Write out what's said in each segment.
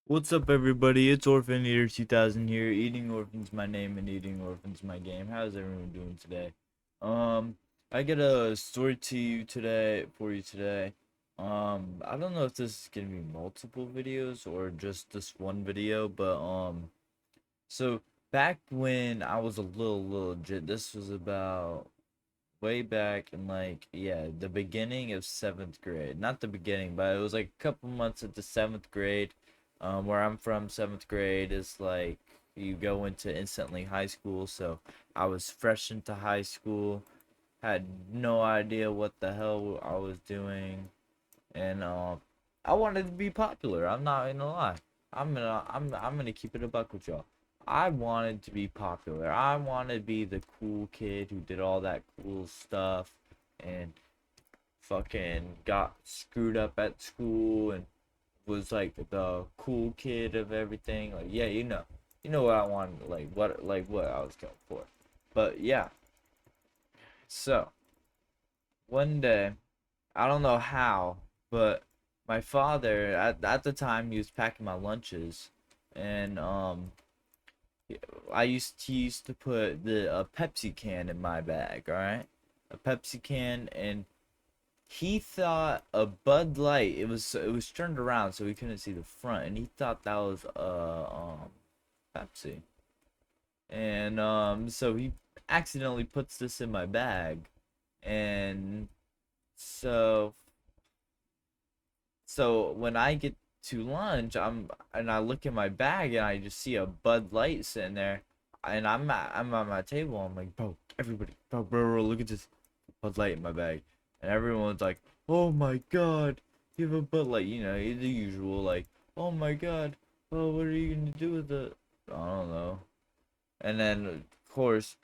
What's up, everybody? It's Orphan Eater 2000 here. Eating Orphan's my name, and Eating Orphan's my game. How's everyone doing today? Um, I got a story to you today for you today. I don't know if this is gonna be multiple videos or just this one video, but so back when I was a little legit, this was about way back in the beginning of seventh grade. Not the beginning, but it was like a couple months at the seventh grade. Where I'm from, seventh grade is like you go into instantly high school. So I was fresh into high school, had no idea what the hell I was doing, and I wanted to be popular. I'm not gonna lie. I'm gonna keep it a buck with y'all. I wanted to be popular. I wanted to be the cool kid who did all that cool stuff and fucking got screwed up at school and was like the cool kid of everything. Like, yeah, you know what I wanted, like what I was going for. But yeah, so one day, I don't know how, but my father at the time he was packing my lunches, and he used to put the a Pepsi can in my bag, all right, a Pepsi can, and he thought a Bud Light. It was turned around so he couldn't see the front, and he thought that was Pepsi, and so he accidentally puts this in my bag, and so when I get to lunch, I look in my bag and I just see a Bud Light sitting there, and I'm at my table. I'm like, bro, everybody, bro, look at this Bud Light in my bag, and everyone's like, oh my god, you have a Bud Light, the usual, like, oh my god, oh, what are you gonna do with it? I don't know. And then of course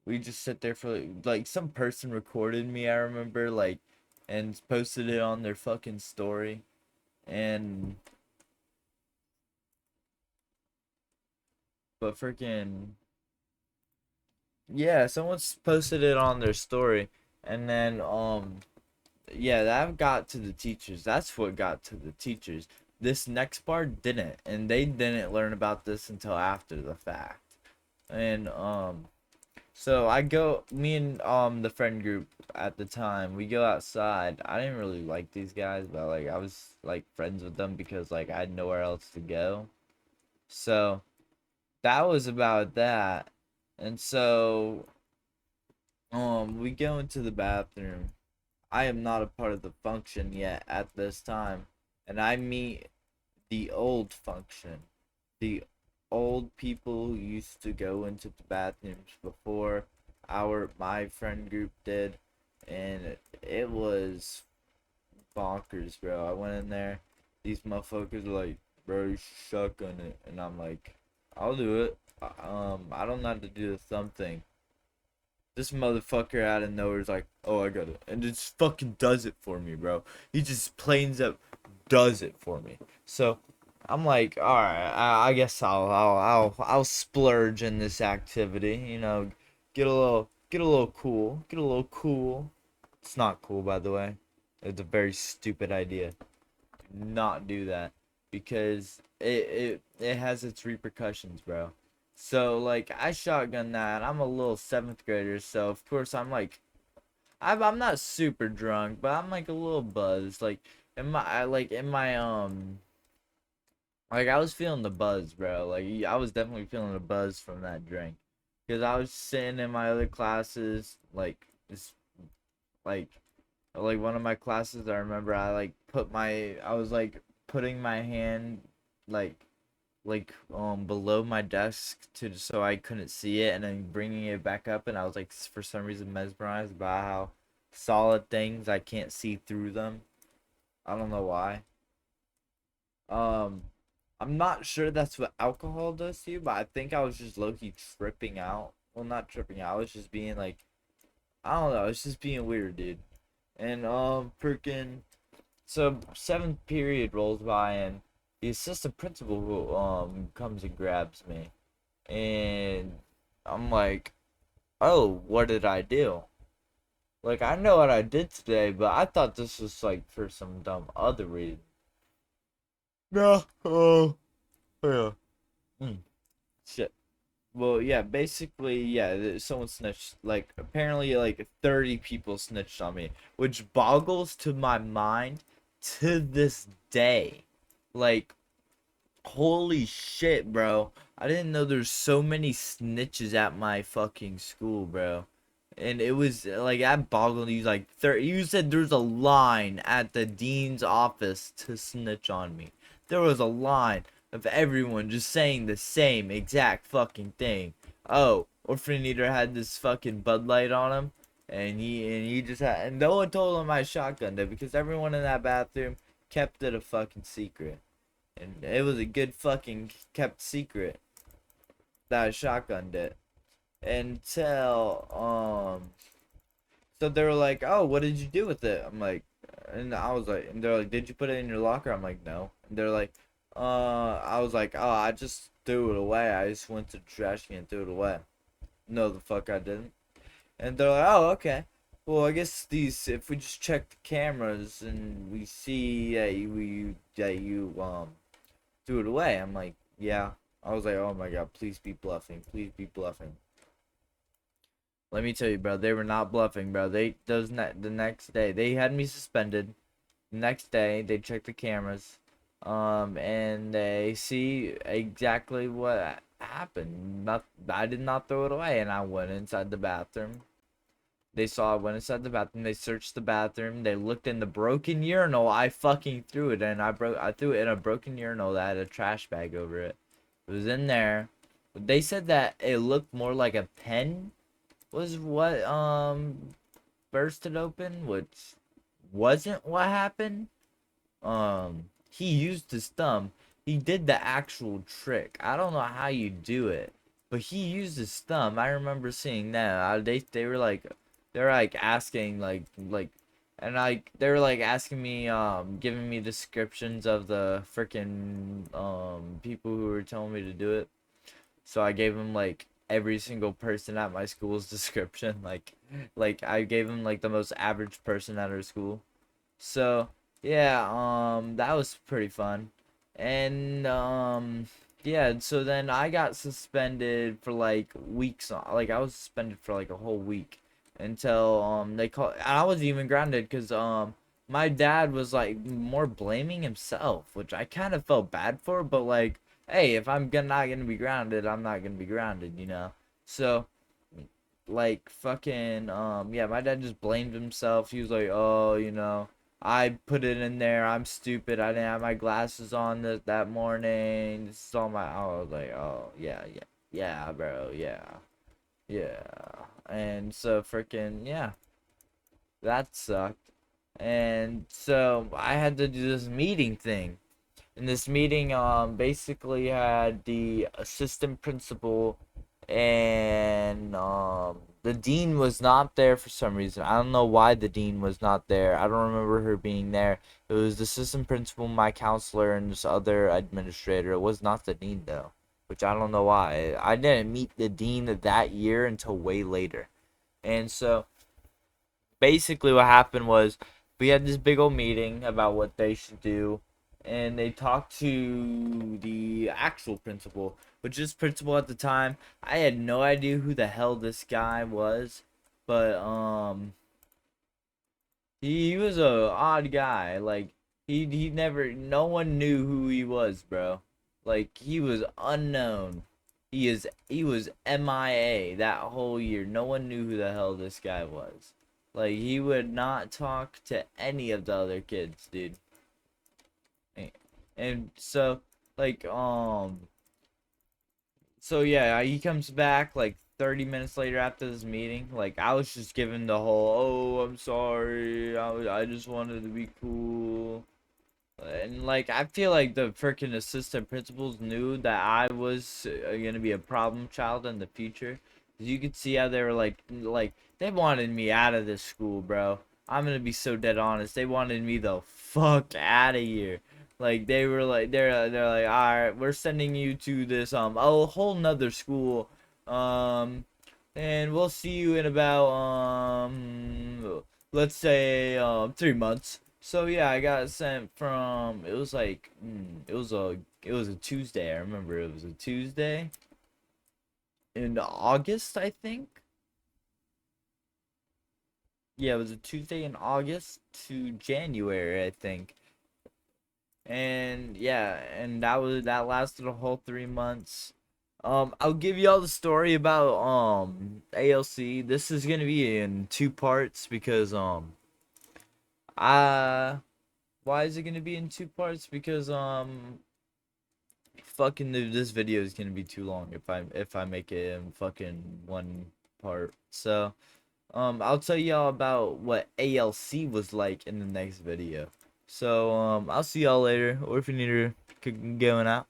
we just sit there for like some person recorded me, I remember, like, and posted it on their fucking story, and but freaking yeah, someone's posted it on their story, and then yeah, that got to the teachers. That's what got to the teachers. This next part didn't, and they didn't learn about this until after the fact. And so me and the friend group at the time, we go outside. I didn't really like these guys, but like I was like friends with them because like I had nowhere else to go. So that was about that. And so we go into the bathroom. I am not a part of the function yet at this time, and I meet the old function, the old people who used to go into the bathrooms before my friend group did, and it was bonkers, bro. I went in there, these motherfuckers were like, bro, you shotgun it, and I'm like, I'll do it. I don't know how to do the thumb thing. This motherfucker out of nowhere is like, oh, I got it. And just fucking does it for me, bro. He just plains up does it for me. So I'm like, all right, I guess I'll splurge in this activity. Get a little cool, get a little cool. It's not cool, by the way. It's a very stupid idea. Do not do that because it has its repercussions, bro. So like I shotgun that. I'm a little seventh grader, so of course I'm not super drunk, but I'm like a little buzzed. Like in my like I was feeling the buzz, bro. Like I was definitely feeling the buzz from that drink, because I was sitting in my other classes, like just like one of my classes. I remember I was like putting my hand like below my desk to so I couldn't see it, and then bringing it back up, and I was like for some reason mesmerized by how solid things I can't see through them. I don't know why. Um I'm not sure that's what alcohol does to you, but I think I was just low-key tripping out. Well, not tripping out. I was just being like, I don't know, it's just being weird, dude. And freaking so seventh period rolls by, and the assistant principal who comes and grabs me, and I'm like, oh, what did I do? Like, I know what I did today, but I thought this was like for some dumb other reason. No. Oh. Yeah. Mm, shit. Well, yeah, basically, yeah, someone snitched. Like, apparently, like 30 people snitched on me, which boggles to my mind to this day. Like, holy shit, bro. I didn't know there's so many snitches at my fucking school, bro. And it was like that boggled you like 30. You said there's a line at the dean's office to snitch on me. There was a line of everyone just saying the same exact fucking thing. Oh, Orphan Eater had this fucking Bud Light on him, and he just had, and no one told him I shotgunned it because everyone in that bathroom kept it a fucking secret. And it was a good fucking kept secret that I shotgunned it until so they were like, "Oh, what did you do with it?" I'm like, and I was like, and they're like, "Did you put it in your locker?" I'm like, "No." And they're like, I was like, "Oh, I just threw it away. I just went to the trash can and threw it away." No, the fuck I didn't. And they're like, "Oh, okay. Well, I guess these if we just check the cameras and we see that you threw it away." I'm like, "Yeah." I was like, "Oh my god, please be bluffing. Please be bluffing." Let me tell you, bro, they were not bluffing, bro. The next day they had me suspended. The next day they checked the cameras, and they see exactly what happened. Not, I did not throw it away, and I went inside the bathroom. They saw I went inside the bathroom. They searched the bathroom. They looked in the broken urinal. I fucking threw it, and I threw it in a broken urinal that had a trash bag over it. It was in there. They said that it looked more like a pen was what bursted open, which wasn't what happened. He used his thumb. He did the actual trick. I don't know how you do it, but he used his thumb. I remember seeing that. They were like asking and like they were like asking me giving me descriptions of the freaking people who were telling me to do it. So I gave him like every single person at my school's description. Like I gave him like the most average person at our school. So yeah, that was pretty fun. And yeah, so then I got suspended for like weeks. Like I was suspended for like a whole week until they call. I was even grounded because my dad was like more blaming himself, which I kind of felt bad for. But like, hey, if not gonna be grounded, I'm not gonna be grounded, you know. So like fucking yeah, my dad just blamed himself. He was like, oh, I put it in there. I'm stupid. I didn't have my glasses on that morning. This is all my. I was like, oh yeah, yeah, yeah, bro, yeah, yeah. And so freaking yeah, that sucked. And so I had to do this meeting thing. And this meeting basically had the assistant principal and the dean was not there for some reason. I don't know why the dean was not there. I don't remember her being there. It was the assistant principal, my counselor, and this other administrator. It was not the dean though, which I don't know why. I didn't meet the dean that year until way later. And so basically what happened was we had this big old meeting about what they should do, and they talked to the actual principal, which is principal at the time. I had no idea who the hell this guy was, but he was a odd guy. Like he never, no one knew who he was, bro. Like he was unknown. He was MIA that whole year. No one knew who the hell this guy was. Like he would not talk to any of the other kids, dude. And so like so yeah, he comes back like 30 minutes later after this meeting. Like I was just giving the whole, "Oh, I'm sorry. I just wanted to be cool." And like I feel like the freaking assistant principals knew that I was gonna be a problem child in the future. You could see how they were like they wanted me out of this school, bro. I'm gonna be so dead honest. They wanted me the fuck out of here. Like they were like they're like, all right, we're sending you to this a whole nother school, um, and we'll see you in about let's say 3 months. So yeah, I got sent from. It was like it was a Tuesday. I remember it was a Tuesday in August, I think. Yeah, it was a Tuesday in August to January, I think. And yeah, and that lasted a whole 3 months. I'll give y'all the story about ALC. This is gonna be in two parts because I why is it gonna be in two parts? Because fucking this video is gonna be too long if I make it in fucking one part. So I'll tell y'all about what ALC was like in the next video. So I'll see y'all later, or if you need to going out.